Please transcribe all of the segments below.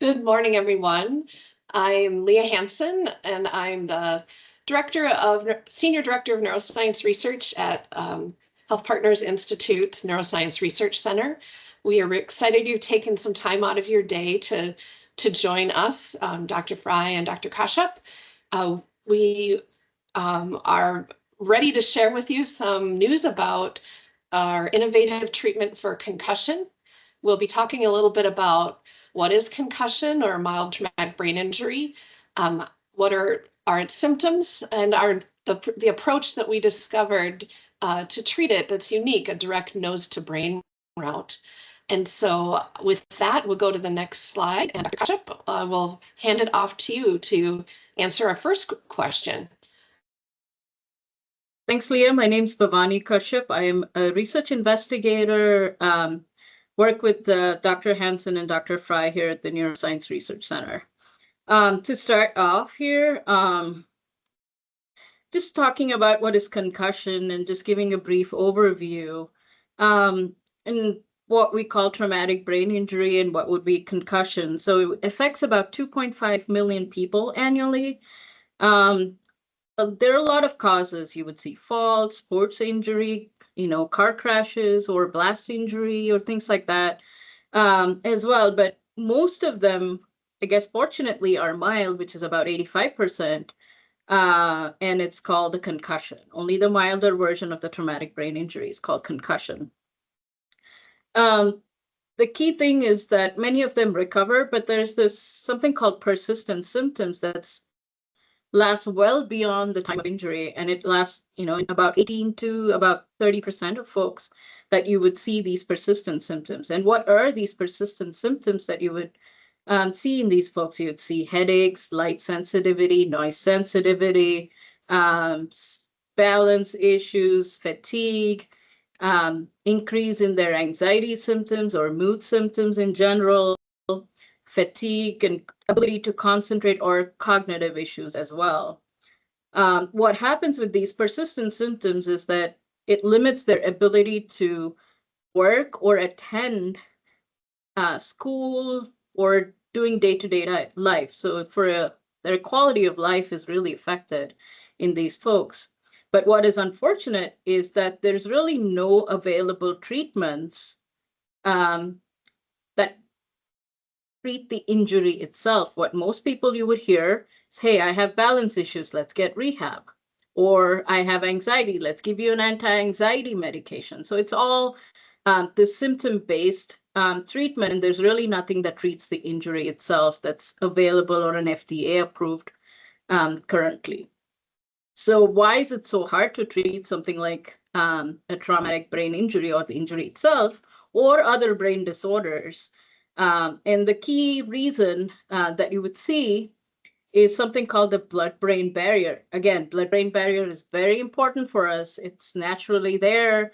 Good morning, everyone. I'm Leah Hanson, and I'm the Senior Director of Neuroscience Research at HealthPartners Institute's Neuroscience Research Center. We are excited you've taken some time out of your day to join us, Dr. Frey and Dr. Kashyap. We are ready to share with you some news about our innovative treatment for concussion. We'll be talking a little bit about what is concussion or mild traumatic brain injury, what are its symptoms, and the approach that we discovered to treat it that's unique, a direct nose to brain route. And so with that, we'll go to the next slide, and Dr. Kashyap, will hand it off to you to answer our first question. Thanks, Leah. My name's Bhavani Kashyap. I am a research investigator, work with Dr. Hanson and Dr. Frey here at the Neuroscience Research Center. To start off here, just talking about what is concussion and just giving a brief overview, and what we call traumatic brain injury and what would be concussion. So it affects about 2.5 million people annually. There are a lot of causes. You would see falls, sports injury, car crashes or blast injury or things like that as well. But most of them, I guess, fortunately, are mild, which is about 85%. And it's called a concussion. Only the milder version of the traumatic brain injury is called concussion. The key thing is that many of them recover, but there's something called persistent symptoms that's lasts well beyond the time of injury, and it lasts, in about 18 to about 30% of folks that you would see these persistent symptoms. And what are these persistent symptoms that you would see in these folks? You would see headaches, light sensitivity, noise sensitivity, balance issues, fatigue, increase in their anxiety symptoms or mood symptoms in general, fatigue and ability to concentrate, or cognitive issues as well. What happens with these persistent symptoms is that it limits their ability to work or attend school or doing day-to-day life. So their quality of life is really affected in these folks. But what is unfortunate is that there's really no available treatments that treat the injury itself. What most people you would hear is, hey, I have balance issues, let's get rehab. Or I have anxiety, let's give you an anti-anxiety medication. So it's all the symptom-based treatment, and there's really nothing that treats the injury itself that's available or an FDA-approved currently. So why is it so hard to treat something like a traumatic brain injury or the injury itself or other brain disorders? And the key reason that you would see is something called the blood-brain barrier. Again, blood-brain barrier is very important for us. It's naturally there.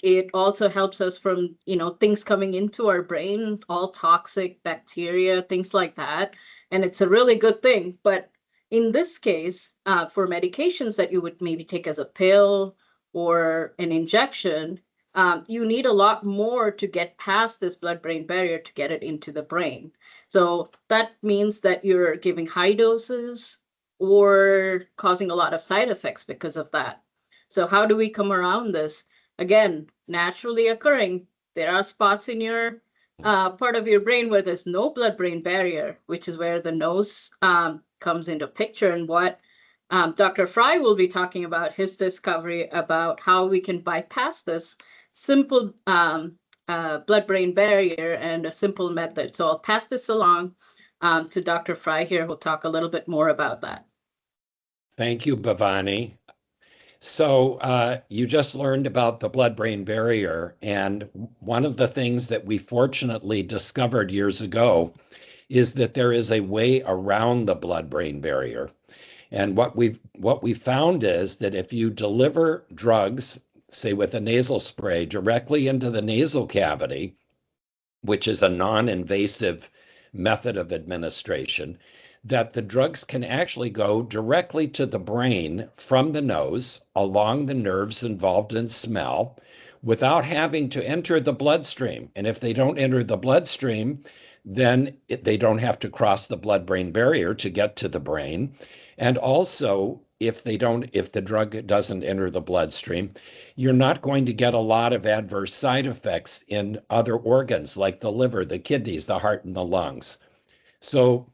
It also helps us from, things coming into our brain, all toxic bacteria, things like that. And it's a really good thing. But in this case, for medications that you would maybe take as a pill or an injection, you need a lot more to get past this blood-brain barrier to get it into the brain. So that means that you're giving high doses or causing a lot of side effects because of that. So how do we come around this? Again, naturally occurring, there are spots in your part of your brain where there's no blood-brain barrier, which is where the nose comes into picture. And what Dr. Frey will be talking about, his discovery about how we can bypass this simple blood-brain barrier and a simple method. So I'll pass this along to Dr. Frey here, who'll talk a little bit more about that. Thank you, Bhavani. So you just learned about the blood-brain barrier, and one of the things that we fortunately discovered years ago is that there is a way around the blood-brain barrier. And what we found is that if you deliver drugs, say with a nasal spray, directly into the nasal cavity, which is a non-invasive method of administration, that the drugs can actually go directly to the brain from the nose along the nerves involved in smell without having to enter the bloodstream. And if they don't enter the bloodstream, then they don't have to cross the blood-brain barrier to get to the brain. And also, if the drug doesn't enter the bloodstream, you're not going to get a lot of adverse side effects in other organs like the liver, the kidneys, the heart, and the lungs. So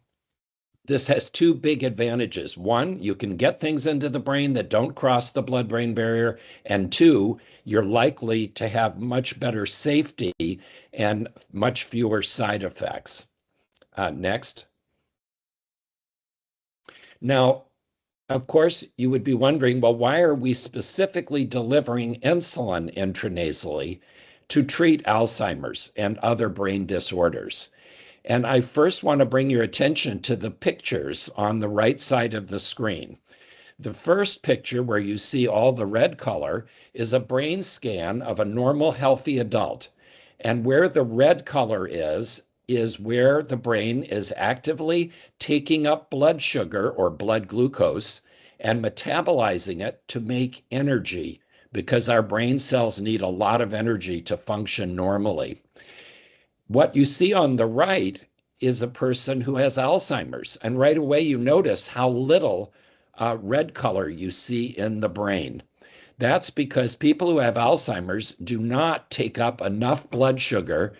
this has two big advantages. One, you can get things into the brain that don't cross the blood-brain barrier. And two, you're likely to have much better safety and much fewer side effects. Next. Now, of course, you would be wondering, well, why are we specifically delivering insulin intranasally to treat Alzheimer's and other brain disorders? And I first want to bring your attention to the pictures on the right side of the screen. The first picture, where you see all the red color, is a brain scan of a normal, healthy adult. And where the red color is where the brain is actively taking up blood sugar or blood glucose and metabolizing it to make energy, because our brain cells need a lot of energy to function normally. What you see on the right is a person who has Alzheimer's, and right away you notice how little red color you see in the brain. That's because people who have Alzheimer's do not take up enough blood sugar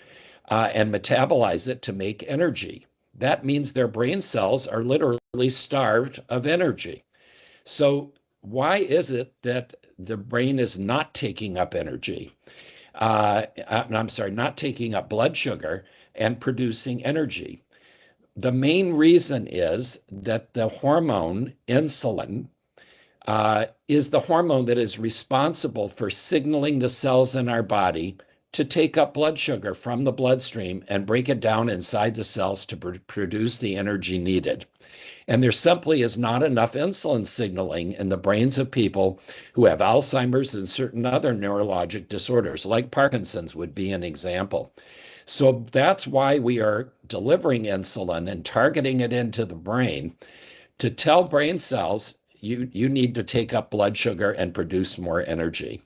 and metabolize it to make energy. That means their brain cells are literally starved of energy. So why is it that the brain is not taking up energy? Not taking up blood sugar and producing energy? The main reason is that the hormone insulin is the hormone that is responsible for signaling the cells in our body to take up blood sugar from the bloodstream and break it down inside the cells to produce the energy needed. And there simply is not enough insulin signaling in the brains of people who have Alzheimer's and certain other neurologic disorders, like Parkinson's would be an example. So that's why we are delivering insulin and targeting it into the brain to tell brain cells, you need to take up blood sugar and produce more energy.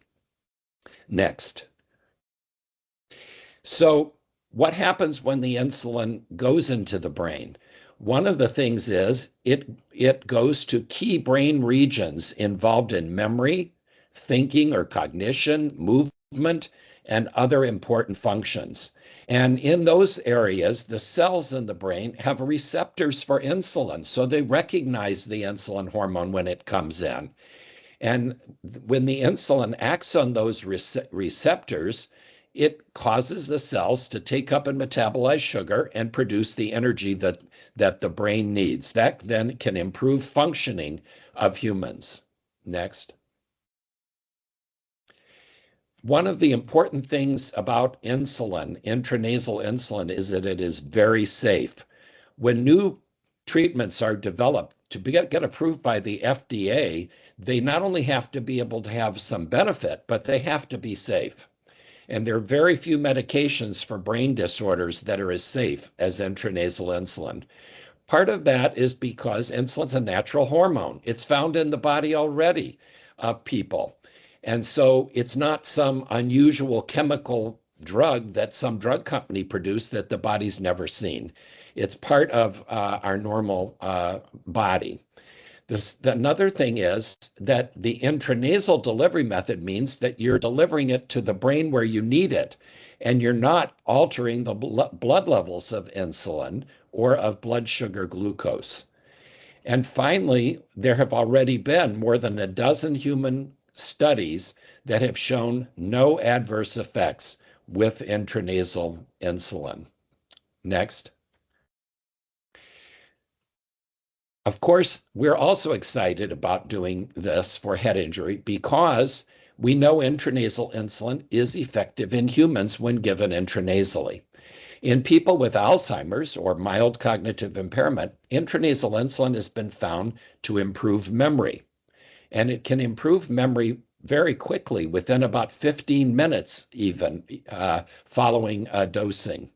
Next. So what happens when the insulin goes into the brain? One of the things is it goes to key brain regions involved in memory, thinking or cognition, movement, and other important functions. And in those areas, the cells in the brain have receptors for insulin, so they recognize the insulin hormone when it comes in. And when the insulin acts on those receptors, it causes the cells to take up and metabolize sugar and produce the energy that the brain needs. That then can improve functioning of humans. Next. One of the important things about insulin, intranasal insulin, is that it is very safe. When new treatments are developed to get approved by the FDA, they not only have to be able to have some benefit, but they have to be safe. And there are very few medications for brain disorders that are as safe as intranasal insulin. Part of that is because insulin's a natural hormone. It's found in the body already of people. And so it's not some unusual chemical drug that some drug company produced that the body's never seen. It's part of our normal body. Another thing is that the intranasal delivery method means that you're delivering it to the brain where you need it, and you're not altering the blood levels of insulin or of blood sugar glucose. And finally, there have already been more than a dozen human studies that have shown no adverse effects with intranasal insulin. Next. Of course, we're also excited about doing this for head injury because we know intranasal insulin is effective in humans when given intranasally. In people with Alzheimer's or mild cognitive impairment, intranasal insulin has been found to improve memory. And it can improve memory very quickly, within about 15 minutes even, following dosing.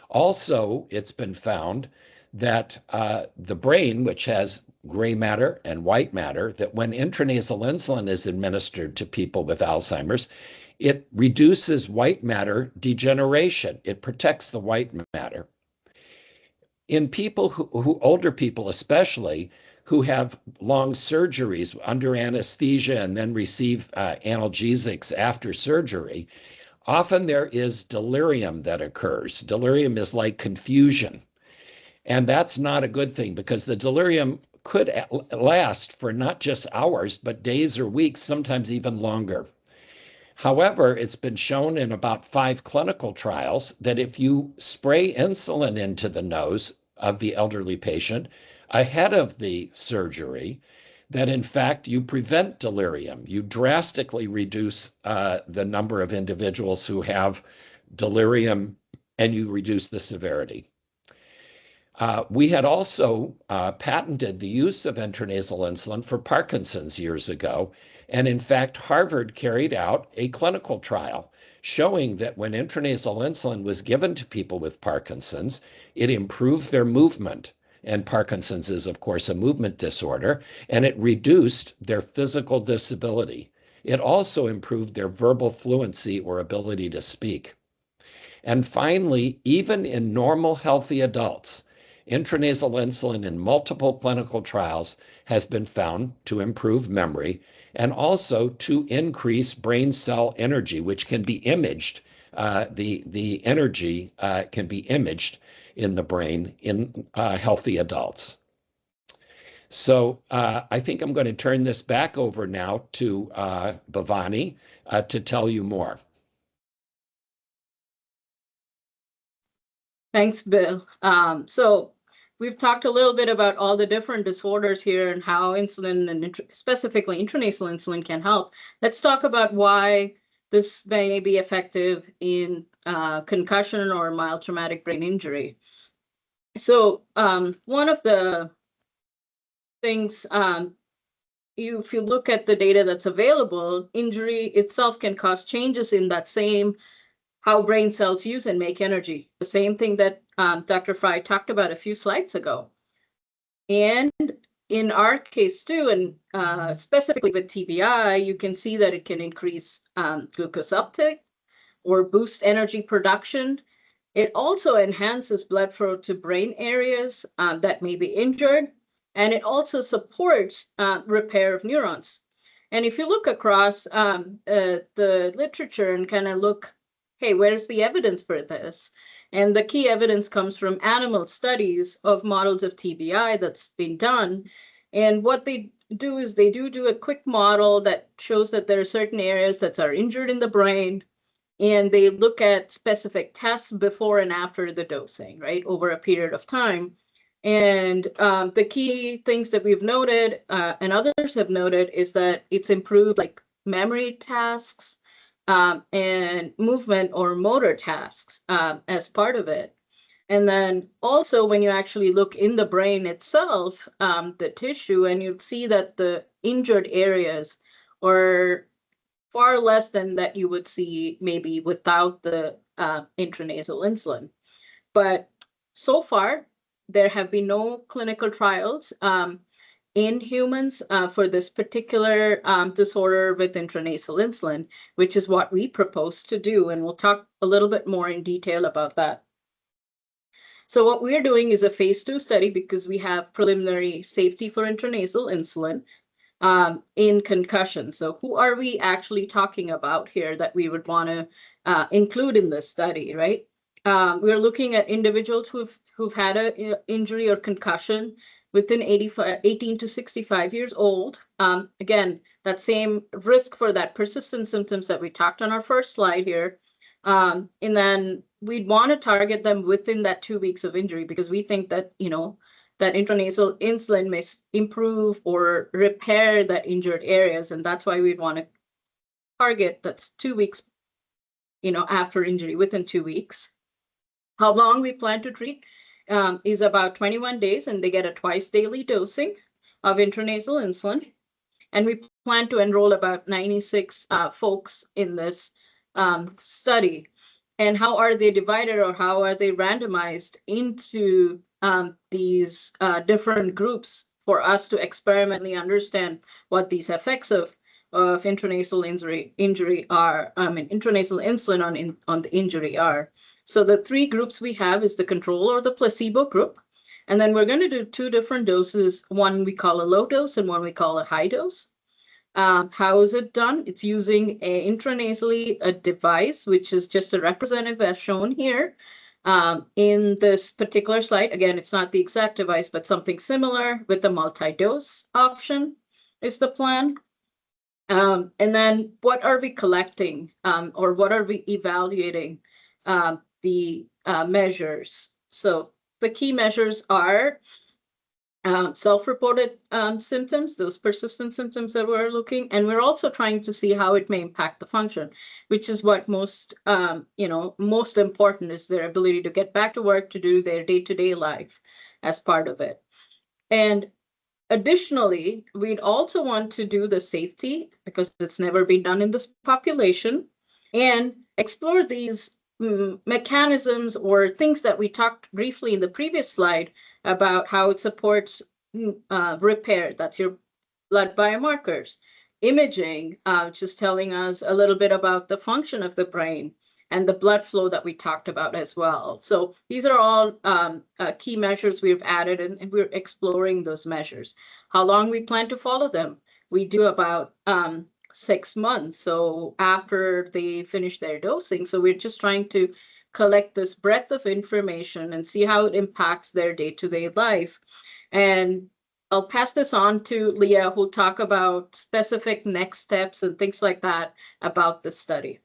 Also, it's been found that the brain, which has gray matter and white matter, that when intranasal insulin is administered to people with Alzheimer's, it reduces white matter degeneration. It protects the white matter. in people older people especially, who have long surgeries under anesthesia and then receive analgesics after surgery, often there is delirium that occurs. Delirium is like confusion. And that's not a good thing because the delirium could last for not just hours, but days or weeks, sometimes even longer. However, it's been shown in about 5 clinical trials that if you spray insulin into the nose of the elderly patient ahead of the surgery, that in fact you prevent delirium. You drastically reduce the number of individuals who have delirium and you reduce the severity. We had also patented the use of intranasal insulin for Parkinson's years ago. And in fact, Harvard carried out a clinical trial showing that when intranasal insulin was given to people with Parkinson's, it improved their movement. And Parkinson's is, of course, a movement disorder, and it reduced their physical disability. It also improved their verbal fluency or ability to speak. And finally, even in normal, healthy adults, intranasal insulin in multiple clinical trials has been found to improve memory and also to increase brain cell energy, which can be imaged. The energy can be imaged in the brain in healthy adults. So I think I'm going to turn this back over now to Bhavani to tell you more. Thanks, Bill. So we've talked a little bit about all the different disorders here and how insulin and specifically intranasal insulin can help. Let's talk about why this may be effective in concussion or mild traumatic brain injury. So one of the things, if you look at the data that's available, injury itself can cause changes in that same how brain cells use and make energy, the same thing that Dr. Frey talked about a few slides ago. And in our case too, and specifically with TBI, you can see that it can increase glucose uptake or boost energy production. It also enhances blood flow to brain areas that may be injured, and it also supports repair of neurons. And if you look across the literature and kind of look, hey, where's the evidence for this? And the key evidence comes from animal studies of models of TBI that's been done. And what they do is they do a quick model that shows that there are certain areas that are injured in the brain, and they look at specific tests before and after the dosing, right, over a period of time. And the key things that we've noted and others have noted is that it's improved like memory tasks, and movement or motor tasks as part of it. And then also when you actually look in the brain itself, the tissue, and you'll see that the injured areas are far less than that you would see maybe without the intranasal insulin. But so far, there have been no clinical trials in humans for this particular disorder with intranasal insulin, which is what we propose to do. And we'll talk a little bit more in detail about that. So what we're doing is a phase 2 study because we have preliminary safety for intranasal insulin in concussion. So who are we actually talking about here that we would want to include in this study, right? We're looking at individuals who've had an injury or concussion within 18 to 65 years old. Again, that same risk for that persistent symptoms that we talked on our first slide here. And then we'd want to target them within that 2 weeks of injury because we think that, that intranasal insulin may improve or repair that injured areas. And that's why we'd want to target that's 2 weeks, after injury, within 2 weeks. How long we plan to treat is about 21 days, and they get a twice daily dosing of intranasal insulin. And we plan to enroll about 96 folks in this study. And how are they divided or how are they randomized into these different groups for us to experimentally understand what these effects of intranasal injury are, intranasal insulin on the injury are. So the 3 groups we have is the control or the placebo group, And then we're going to do 2 different doses. One we call a low dose and one we call a high dose. How is it done? It's using intranasally a device, which is just a representative as shown here. In this particular slide, again, it's not the exact device, but something similar with the multi-dose option is the plan. And then what are we collecting or what are we evaluating the measures? So the key measures are self-reported symptoms, those persistent symptoms that we're looking, and we're also trying to see how it may impact the function, which is what most important is their ability to get back to work, to do their day-to-day life as part of it. And additionally, we'd also want to do the safety because it's never been done in this population and explore these mechanisms or things that we talked briefly in the previous slide about how it supports repair. That's your blood biomarkers. Imaging, just telling us a little bit about the function of the brain and the blood flow that we talked about as well. So these are all key measures we've added, and we're exploring those measures. How long we plan to follow them? We do about 6 months, so after they finish their dosing. So we're just trying to collect this breadth of information and see how it impacts their day-to-day life. And I'll pass this on to Leah, who'll talk about specific next steps and things like that about the study.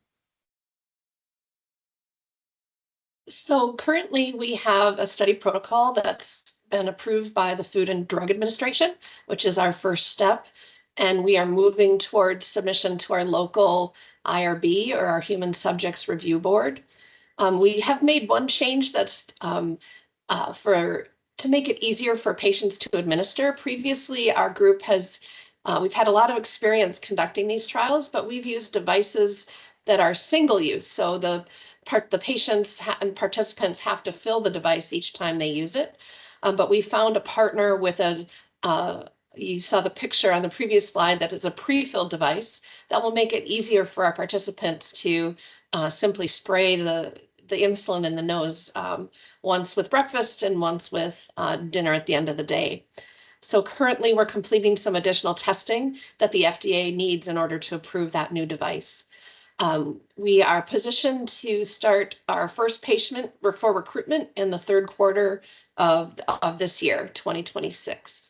So currently we have a study protocol that's been approved by the Food and Drug Administration, which is our first step. And we are moving towards submission to our local IRB, or our Human Subjects Review Board. We have made one change that's to make it easier for patients to administer. Previously, our group has, we've had a lot of experience conducting these trials, but we've used devices that are single use. So the patients and participants have to fill the device each time they use it. But we found a partner with you saw the picture on the previous slide that is a pre-filled device that will make it easier for our participants to simply spray the insulin in the nose once with breakfast and once with dinner at the end of the day. So currently we're completing some additional testing that the FDA needs in order to approve that new device. We are positioned to start our first patient for recruitment in the 3rd quarter of this year, 2026.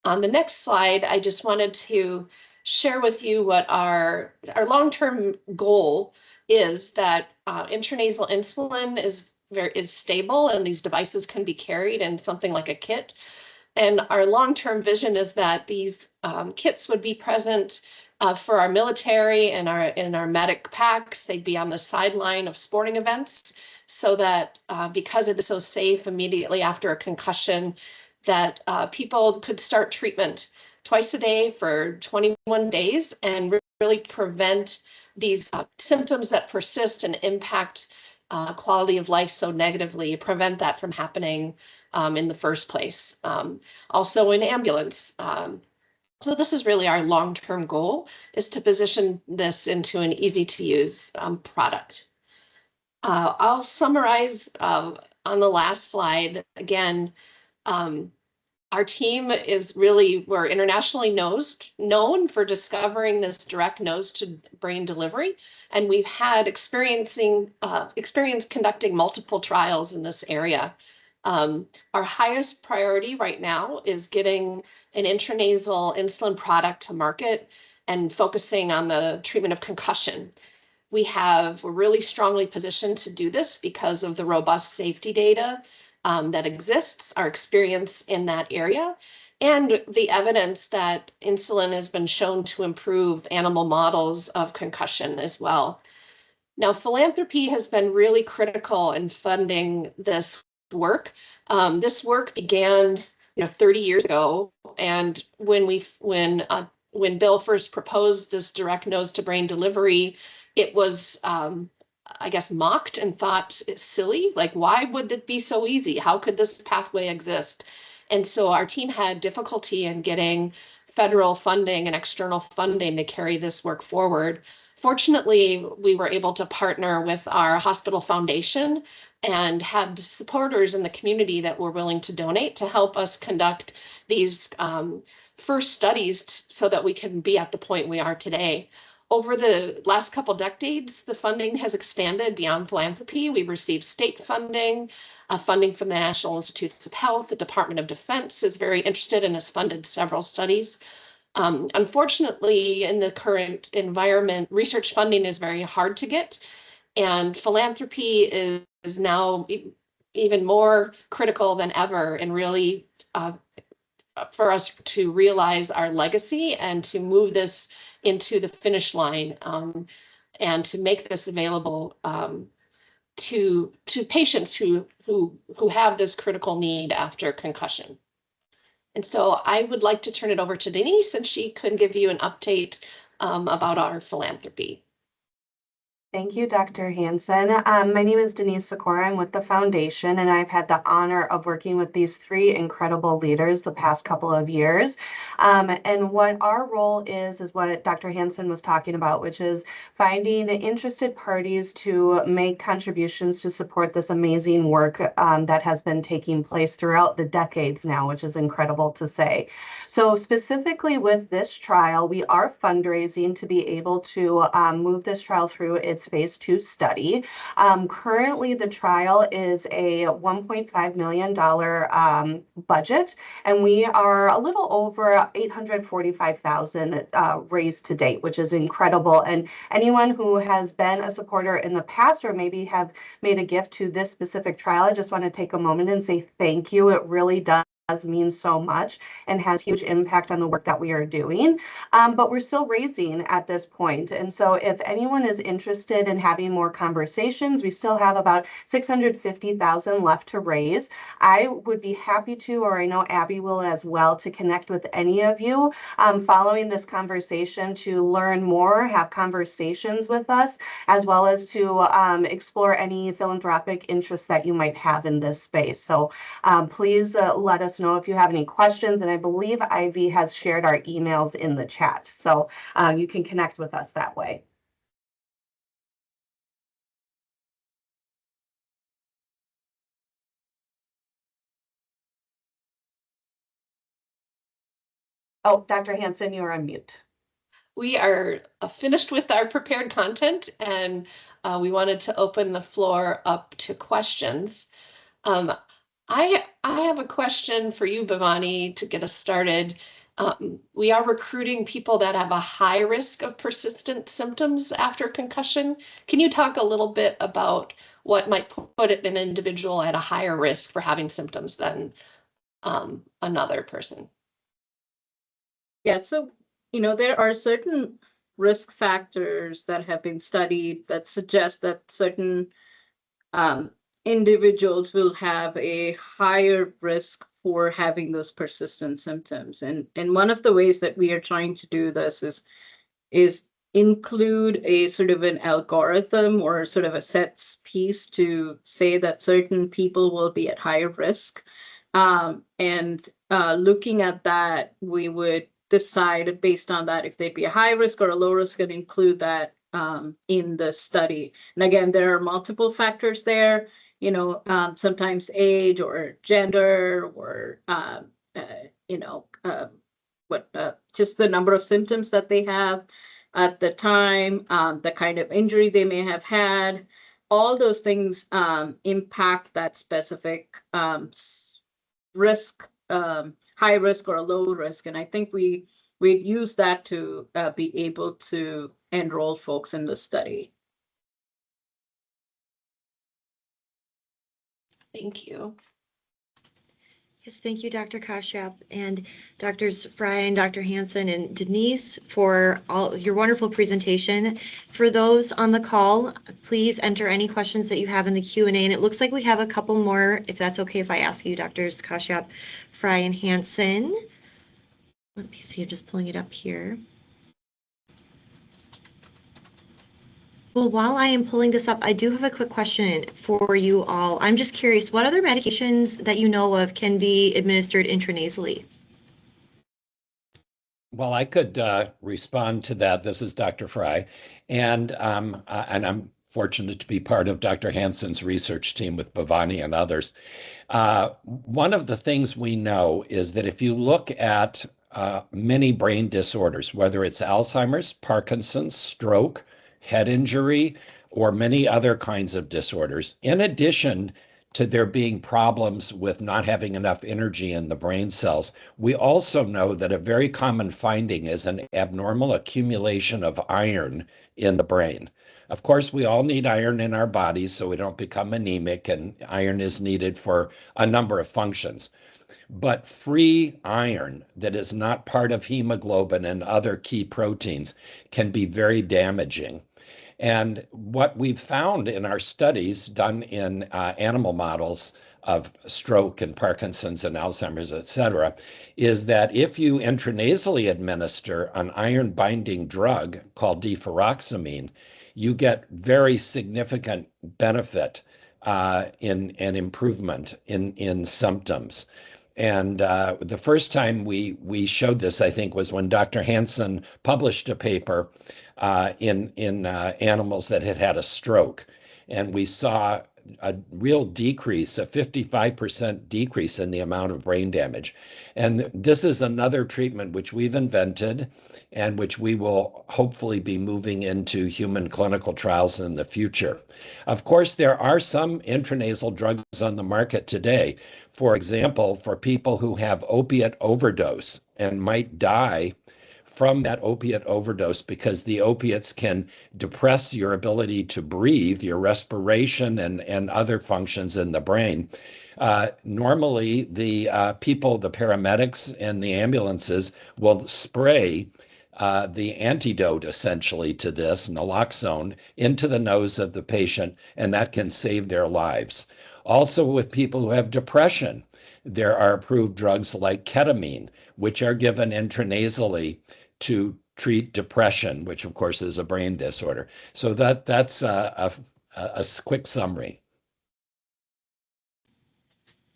On the next slide, I just wanted to share with you what our long-term goal is, that intranasal insulin is stable and these devices can be carried in something like a kit. And our long-term vision is that these kits would be present for our military and our medic packs. They'd be on the sideline of sporting events, so that because it is so safe immediately after a concussion, that people could start treatment twice a day for 21 days and really prevent these symptoms that persist and impact quality of life so negatively, prevent that from happening in the first place. Also in ambulance. So this is really our long-term goal, is to position this into an easy-to-use product. I'll summarize on the last slide. Again, our team is we're internationally known for discovering this direct nose to brain delivery. And we've had experience conducting multiple trials in this area. Our highest priority right now is getting an intranasal insulin product to market and focusing on the treatment of concussion. We're really strongly positioned to do this because of the robust safety data that exists, our experience in that area, and the evidence that insulin has been shown to improve animal models of concussion as well. Now, philanthropy has been really critical in funding this work. This work began 30 years ago, and when Bill first proposed this direct nose to brain delivery, it was I guess mocked and thought it's silly. Like, why would it be so easy? How could this pathway exist? And so our team had difficulty in getting federal funding and external funding to carry this work forward. Fortunately, we were able to partner with our hospital foundation and had supporters in the community that were willing to donate to help us conduct these first studies so that we can be at the point we are today. Over the last couple decades, the funding has expanded beyond philanthropy. We've received state funding, funding from the National Institutes of Health. The Department of Defense is very interested and has funded several studies. Unfortunately, in the current environment, research funding is very hard to get, and philanthropy is now even more critical than ever, and really for us to realize our legacy and to move this into the finish line, and to make this available to patients who have this critical need after concussion. And so I would like to turn it over to Denise, and she could give you an update about our philanthropy. Thank you, Dr. Hanson. My name is Denise Sikora. I'm with the foundation, and I've had the honor of working with these three incredible leaders the past couple of years. And what our role is what Dr. Hanson was talking about, which is finding interested parties to make contributions to support this amazing work that has been taking place throughout the decades now, which is incredible to say. So specifically with this trial, we are fundraising to be able to move this trial through its phase 2 study. Currently, the trial is a $1.5 million budget, and we are a little over 845,000 raised to date, which is incredible. And anyone who has been a supporter in the past or maybe have made a gift to this specific trial, I just want to take a moment and say thank you. It really does mean so much and has huge impact on the work that we are doing, but we're still raising at this point. And so if anyone is interested in having more conversations, we still have about 650,000 left to raise. I would be happy to, or I know Abby will as well, to connect with any of you following this conversation to learn more, have conversations with us, as well as to explore any philanthropic interests that you might have in this space. So please let us know if you have any questions, and I believe Ivy has shared our emails in the chat, so you can connect with us that way. Oh, Dr. Hanson, you're on mute. We are finished with our prepared content, and we wanted to open the floor up to questions. I have a question for you, Bhavani, to get us started. We are recruiting people that have a high risk of persistent symptoms after concussion. Can you talk a little bit about what might put an individual at a higher risk for having symptoms than another person? Yeah, so, there are certain risk factors that have been studied that suggest that certain individuals will have a higher risk for having those persistent symptoms. And one of the ways that we are trying to do this is include a sort of an algorithm or sort of a set piece to say that certain people will be at higher risk. And looking at that, we would decide based on that if they'd be a high risk or a low risk and include that in the study. And again, there are multiple factors there, sometimes age or gender or, just the number of symptoms that they have at the time, the kind of injury they may have had. All those things impact that specific risk, high risk or a low risk. And I think we'd use that to be able to enroll folks in the study. Thank you. Yes, thank you, Dr. Kashyap, and Drs. Frey and Dr. Hanson and Denise for all your wonderful presentation. For those on the call, please enter any questions that you have in the Q&A, and it looks like we have a couple more, if that's okay if I ask you, Drs. Kashyap, Frey, and Hanson. Let me see, I'm just pulling it up here. Well, while I am pulling this up, I do have a quick question for you all. I'm just curious, what other medications that you know of can be administered intranasally? Well, I could respond to that. This is Dr. Frey, and I'm fortunate to be part of Dr. Hanson's research team with Bhavani and others. One of the things we know is that if you look at many brain disorders, whether it's Alzheimer's, Parkinson's, stroke, head injury, or many other kinds of disorders, in addition to there being problems with not having enough energy in the brain cells, we also know that a very common finding is an abnormal accumulation of iron in the brain. Of course, we all need iron in our bodies so we don't become anemic, and iron is needed for a number of functions. But free iron that is not part of hemoglobin and other key proteins can be very damaging. And what we've found in our studies done in animal models of stroke and Parkinson's and Alzheimer's, et cetera, is that if you intranasally administer an iron binding drug called deferoxamine, you get very significant benefit in an improvement in symptoms. And the first time we showed this, I think, was when Dr. Hanson published a paper in animals that had had a stroke. And we saw a real decrease, a 55% decrease in the amount of brain damage. And this is another treatment which we've invented and which we will hopefully be moving into human clinical trials in the future. Of course, there are some intranasal drugs on the market today. For example, for people who have opiate overdose and might die from that opiate overdose because the opiates can depress your ability to breathe, your respiration, and other functions in the brain. Normally, the people, the paramedics and the ambulances will spray the antidote essentially to this, naloxone, into the nose of the patient, and that can save their lives. Also, with people who have depression, there are approved drugs like ketamine, which are given intranasally to treat depression, which of course is a brain disorder. So that's a quick summary.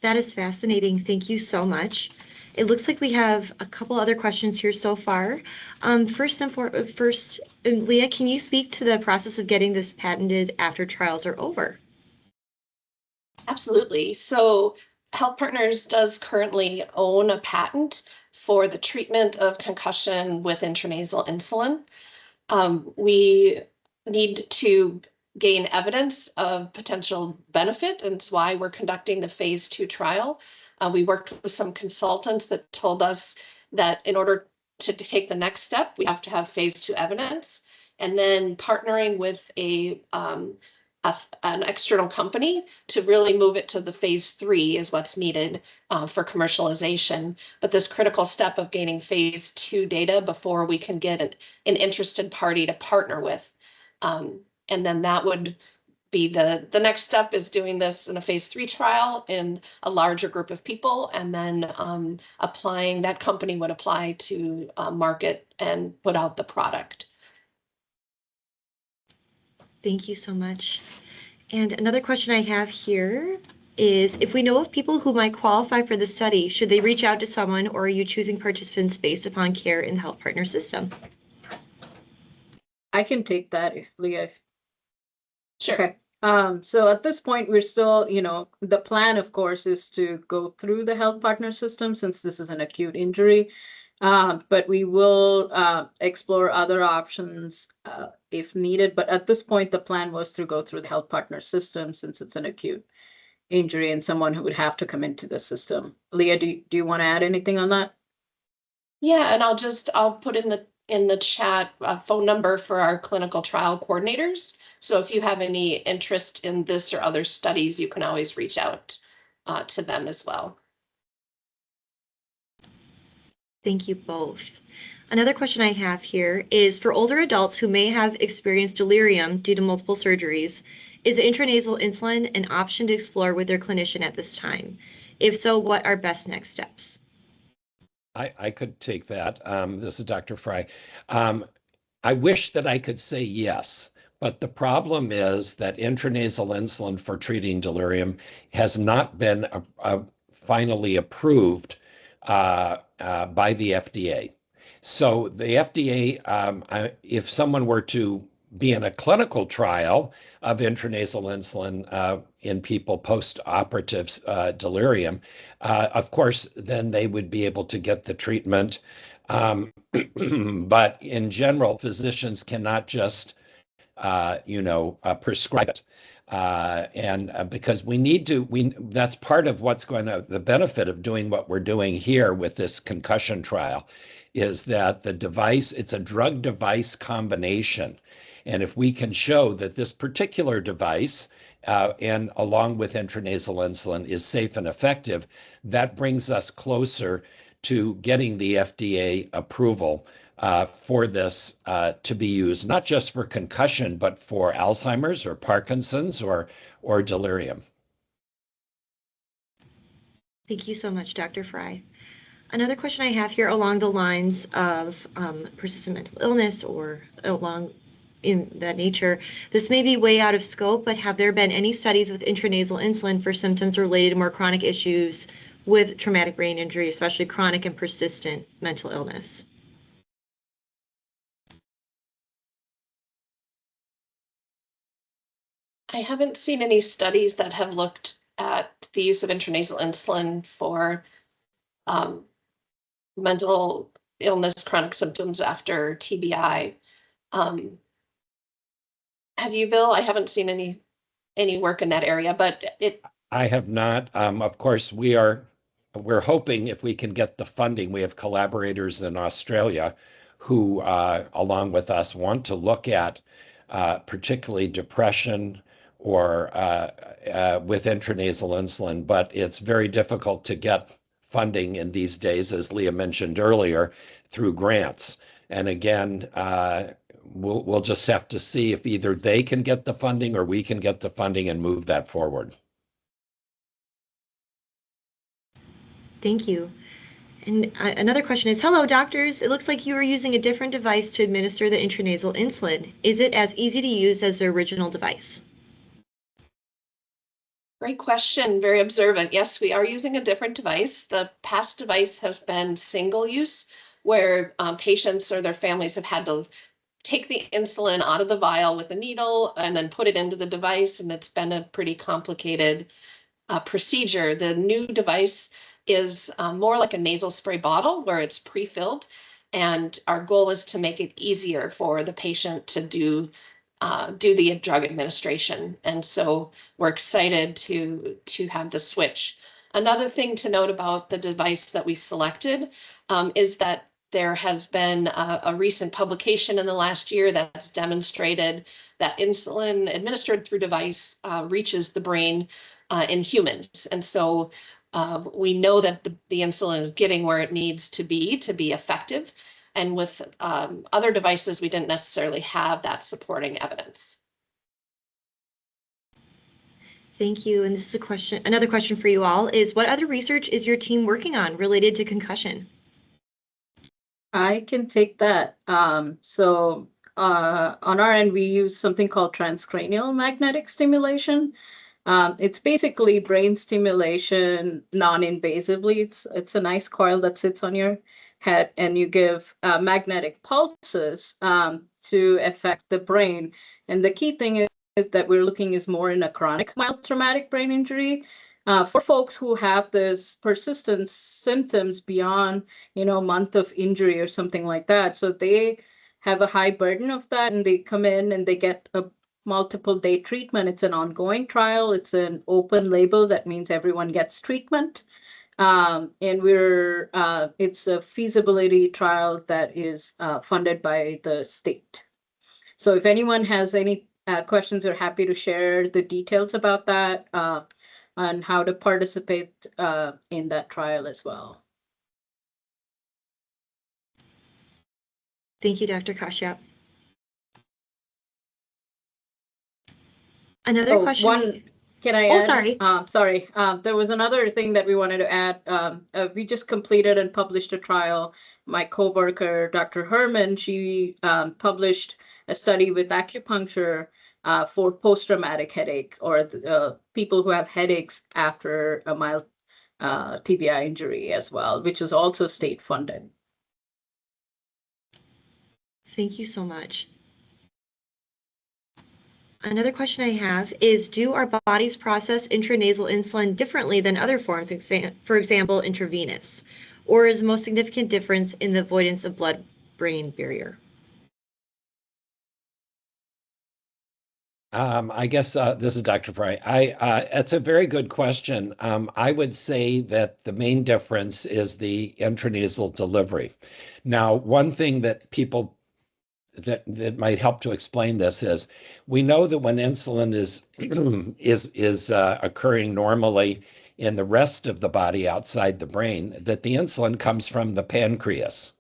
That is fascinating. Thank you so much. It looks like we have a couple other questions here so far. First, Leah, can you speak to the process of getting this patented after trials are over? Absolutely. So HealthPartners does currently own a patent for the treatment of concussion with intranasal insulin. We need to gain evidence of potential benefit, and it's why we're conducting the phase 2 trial. We worked with some consultants that told us that in order to take the next step, we have to have phase 2 evidence, and then partnering with an external company to really move it to the phase 3 is what's needed for commercialization. But this critical step of gaining phase 2 data before we can get an interested party to partner with. And then that would be the next step, is doing this in a phase 3 trial in a larger group of people, and then applying, that company would apply to market and put out the product. Thank you so much. And another question I have here is, if we know of people who might qualify for the study, should they reach out to someone, or are you choosing participants based upon care in the HealthPartners system? I can take that, Leah. Sure. Okay. So at this point, we're still, the plan, of course, is to go through the HealthPartners system since this is an acute injury. But we will explore other options if needed. But at this point, the plan was to go through the HealthPartners system since it's an acute injury and someone who would have to come into the system. Leah, do you want to add anything on that? Yeah, and I'll put in the chat a phone number for our clinical trial coordinators. So if you have any interest in this or other studies, you can always reach out to them as well. Thank you both. Another question I have here is, for older adults who may have experienced delirium due to multiple surgeries, is intranasal insulin an option to explore with their clinician at this time? If so, what are best next steps? I could take that. This is Dr. Frey. I wish that I could say yes, but the problem is that intranasal insulin for treating delirium has not been finally approved by the FDA. So the FDA, if someone were to be in a clinical trial of intranasal insulin in people post-operative delirium, of course, then they would be able to get the treatment. But in general, physicians cannot just prescribe it. Because we need to, that's part of what's going to, the benefit of doing what we're doing here with this concussion trial is that the device, it's a drug device combination. And if we can show that this particular device, and along with intranasal insulin, is safe and effective, that brings us closer to getting the FDA approval for this to be used, not just for concussion, but for Alzheimer's or Parkinson's or delirium. Thank you so much, Dr. Frey. Another question I have here along the lines of persistent mental illness or along in that nature. This may be way out of scope, but have there been any studies with intranasal insulin for symptoms related to more chronic issues with traumatic brain injury, especially chronic and persistent mental illness? I haven't seen any studies that have looked at the use of intranasal insulin for mental illness, chronic symptoms after TBI. Have you, Bill? I haven't seen any work in that area, but I have not. Of course, we're hoping if we can get the funding. We have collaborators in Australia who, along with us, want to look at particularly depression or with intranasal insulin, but it's very difficult to get funding in these days, as Leah mentioned earlier, through grants. And again, we'll just have to see if either they can get the funding or we can get the funding and move that forward. Thank you. And another question is, hello, doctors. It looks like you are using a different device to administer the intranasal insulin. Is it as easy to use as the original device? Great question. Very observant. Yes, we are using a different device. The past device has been single use, where patients or their families have had to take the insulin out of the vial with a needle and then put it into the device, and it's been a pretty complicated procedure. The new device is more like a nasal spray bottle where it's pre-filled, and our goal is to make it easier for the patient to do the drug administration. And so we're excited to have the switch. Another thing to note about the device that we selected is that there has been a recent publication in the last year that's demonstrated that insulin administered through device reaches the brain in humans. And so we know that the insulin is getting where it needs to be effective. And with other devices, we didn't necessarily have that supporting evidence. Thank you. And this is a question, another question for you all is, what other research is your team working on related to concussion? I can take that. So on our end, we use something called transcranial magnetic stimulation. It's basically brain stimulation non-invasively. It's a nice coil that sits on your head, and you give magnetic pulses to affect the brain. And the key thing is that we're looking is more in a chronic mild traumatic brain injury. For folks who have this persistent symptoms beyond, a month of injury or something like that. So they have a high burden of that, and they come in and they get a multiple day treatment. It's an ongoing trial. It's an open label. That means everyone gets treatment. And it's a feasibility trial that is funded by the state. So if anyone has any questions, we're happy to share the details about that and how to participate in that trial as well. Thank you, Dr. Kashyap. Another question. Can I add? Oh, sorry. There was another thing that we wanted to add. We just completed and published a trial. My coworker, Dr. Herman, she published a study with acupuncture for post-traumatic headache, or people who have headaches after a mild TBI injury as well, which is also state funded. Thank you so much. Another question I have is, do our bodies process intranasal insulin differently than other forms, for example, intravenous? Or is the most significant difference in the avoidance of blood-brain barrier? I guess this is Dr. Frey. It's a very good question. I would say that the main difference is the intranasal delivery. Now, one thing that people that might help to explain this is we know that when insulin is is occurring normally in the rest of the body outside the brain, that the insulin comes from the pancreas.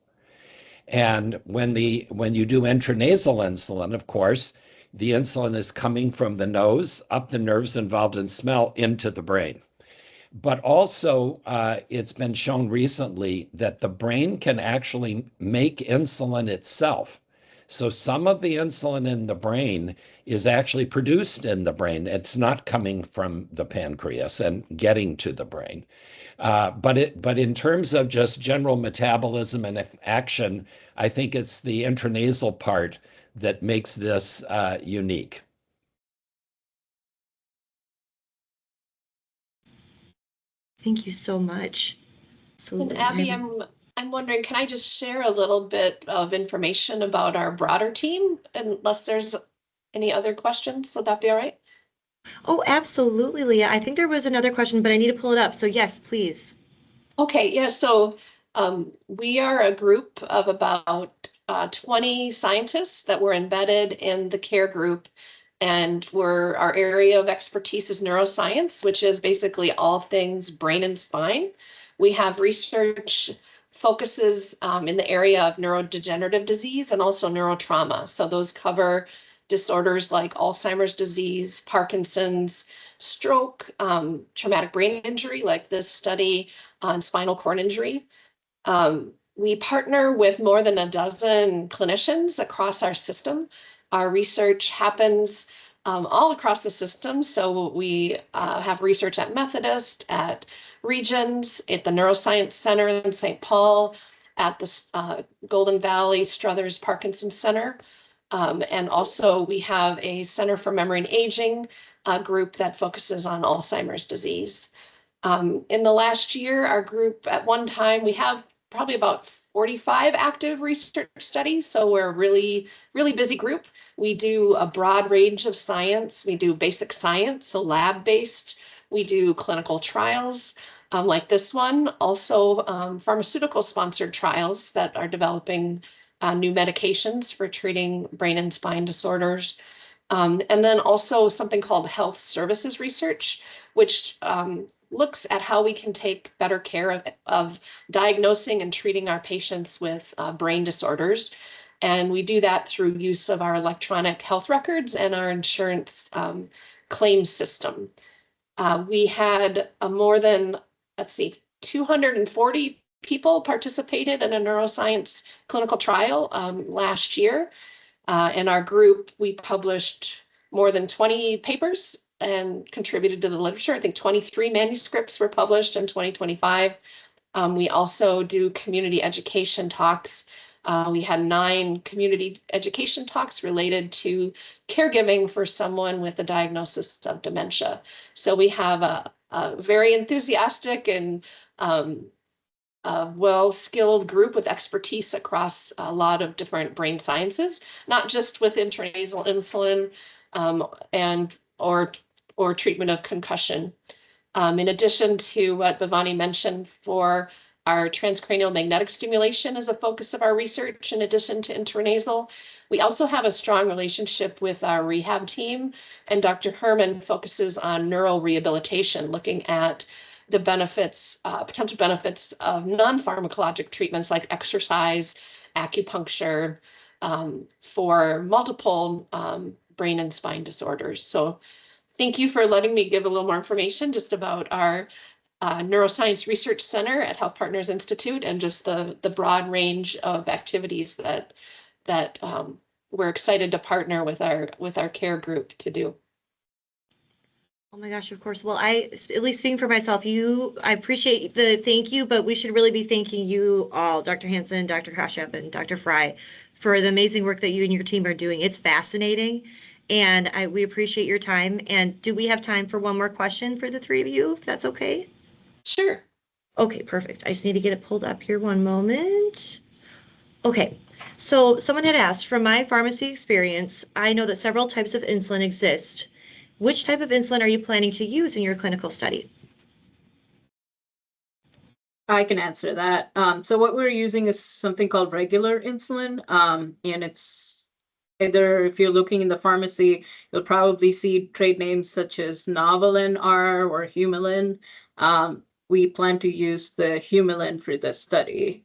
And when you do intranasal insulin, of course, the insulin is coming from the nose up the nerves involved in smell into the brain. But also, it's been shown recently that the brain can actually make insulin itself. So some of the insulin in the brain is actually produced in the brain. It's not coming from the pancreas and getting to the brain. But in terms of just general metabolism and action, I think it's the intranasal part that makes this unique. Thank you so much. And Absolutely. Abby, I'm wondering, can I just share a little bit of information about our broader team, unless there's any other questions? Would that be all right? Oh, absolutely, Leah. I think there was another question, but I need to pull it up. So yes, please. Okay, yeah, so we are a group of about 20 scientists that were embedded in the care group, and our area of expertise is neuroscience, which is basically all things brain and spine. We have research focuses in the area of neurodegenerative disease and also neurotrauma. So those cover disorders like Alzheimer's disease, Parkinson's, stroke, traumatic brain injury, like this study on spinal cord injury. We partner with more than a dozen clinicians across our system. Our research happens all across the system. So we have research at Methodist, at Regions, at the Neuroscience Center in St. Paul, at the Golden Valley Struthers Parkinson's Center. And also we have a Center for Memory and Aging group that focuses on Alzheimer's disease. In the last year, our group at one time, we have probably about 45 active research studies. So we're a really, really busy group. We do a broad range of science. We do basic science, so lab-based. We do clinical trials like this one. Also pharmaceutical-sponsored trials that are developing new medications for treating brain and spine disorders. And then also something called health services research, which looks at how we can take better care of diagnosing and treating our patients with brain disorders. And we do that through use of our electronic health records and our insurance claims system. We had more than, 240 people participated in a neuroscience clinical trial last year. In our group, we published more than 20 papers and contributed to the literature. I think 23 manuscripts were published in 2025. We also do community education talks. We had 9 community education talks related to caregiving for someone with a diagnosis of dementia. So we have a very enthusiastic and well-skilled group with expertise across a lot of different brain sciences, not just with intranasal insulin or treatment of concussion. In addition to what Bhavani mentioned, for our transcranial magnetic stimulation is a focus of our research in addition to intranasal. We also have a strong relationship with our rehab team, and Dr. Herman focuses on neural rehabilitation, looking at the benefits, potential benefits of non-pharmacologic treatments like exercise, acupuncture, for multiple brain and spine disorders. So thank you for letting me give a little more information just about our Neuroscience Research Center at HealthPartners Institute and just the broad range of activities that we're excited to partner with our care group to do. Oh my gosh, of course. Well, at least speaking for myself, I appreciate the thank you, but we should really be thanking you all, Dr. Hanson, Dr. Kashyap, and Dr. Frey, for the amazing work that you and your team are doing. It's fascinating, and we appreciate your time. And do we have time for one more question for the three of you, if that's okay? Sure. Okay, perfect. I just need to get it pulled up here one moment. Okay, so someone had asked, from my pharmacy experience, I know that several types of insulin exist. Which type of insulin are you planning to use in your clinical study? I can answer that. So what we're using is something called regular insulin, and it's either, if you're looking in the pharmacy, you'll probably see trade names such as Novolin R or Humulin. We plan to use the Humulin for this study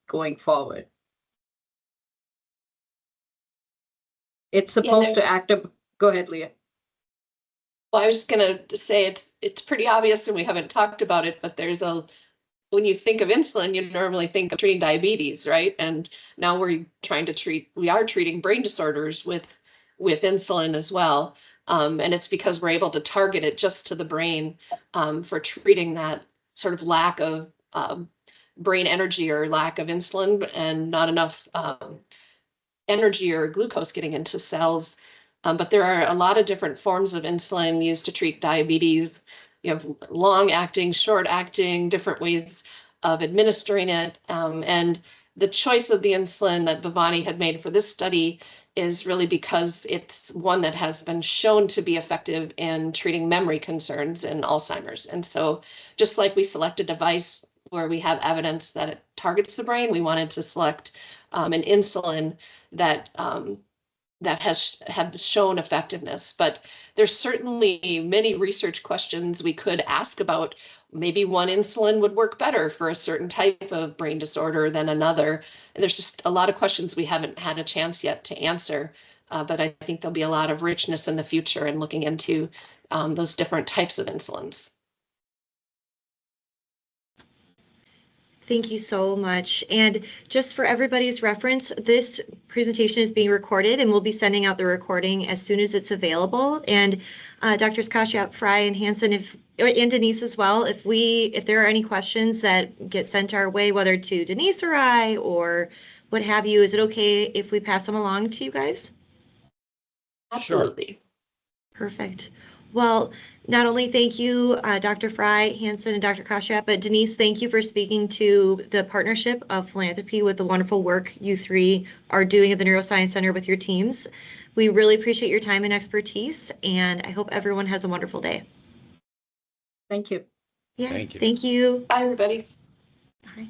going forward. It's supposed to act up. Go ahead, Leah. Well, I was just going to say it's pretty obvious, and we haven't talked about it, but when you think of insulin, you normally think of treating diabetes, right? And now we are treating brain disorders with insulin as well. And it's because we're able to target it just to the brain for treating that sort of lack of brain energy or lack of insulin and not enough energy or glucose getting into cells. But there are a lot of different forms of insulin used to treat diabetes. You have long acting, short acting, different ways of administering it. And the choice of the insulin that Bhavani had made for this study is really because it's one that has been shown to be effective in treating memory concerns in Alzheimer's. And so just like we select a device where we have evidence that it targets the brain, we wanted to select an insulin that have shown effectiveness. But there's certainly many research questions we could ask about. Maybe one insulin would work better for a certain type of brain disorder than another. And there's just a lot of questions we haven't had a chance yet to answer. But I think there'll be a lot of richness in the future in looking into those different types of insulins. Thank you so much. And just for everybody's reference, this presentation is being recorded, and we'll be sending out the recording as soon as it's available. And Drs. Kashyap, Frey, and Hanson, and Denise as well, if there are any questions that get sent our way, whether to Denise or I or what have you, is it okay if we pass them along to you guys? Absolutely. Perfect. Well, not only thank you, Dr. Frey, Hanson, and Dr. Kashyap, but Denise, thank you for speaking to the partnership of philanthropy with the wonderful work you three are doing at the Neuroscience Center with your teams. We really appreciate your time and expertise, and I hope everyone has a wonderful day. Thank you. Yeah, Thank you. Thank you. Bye, everybody. All right.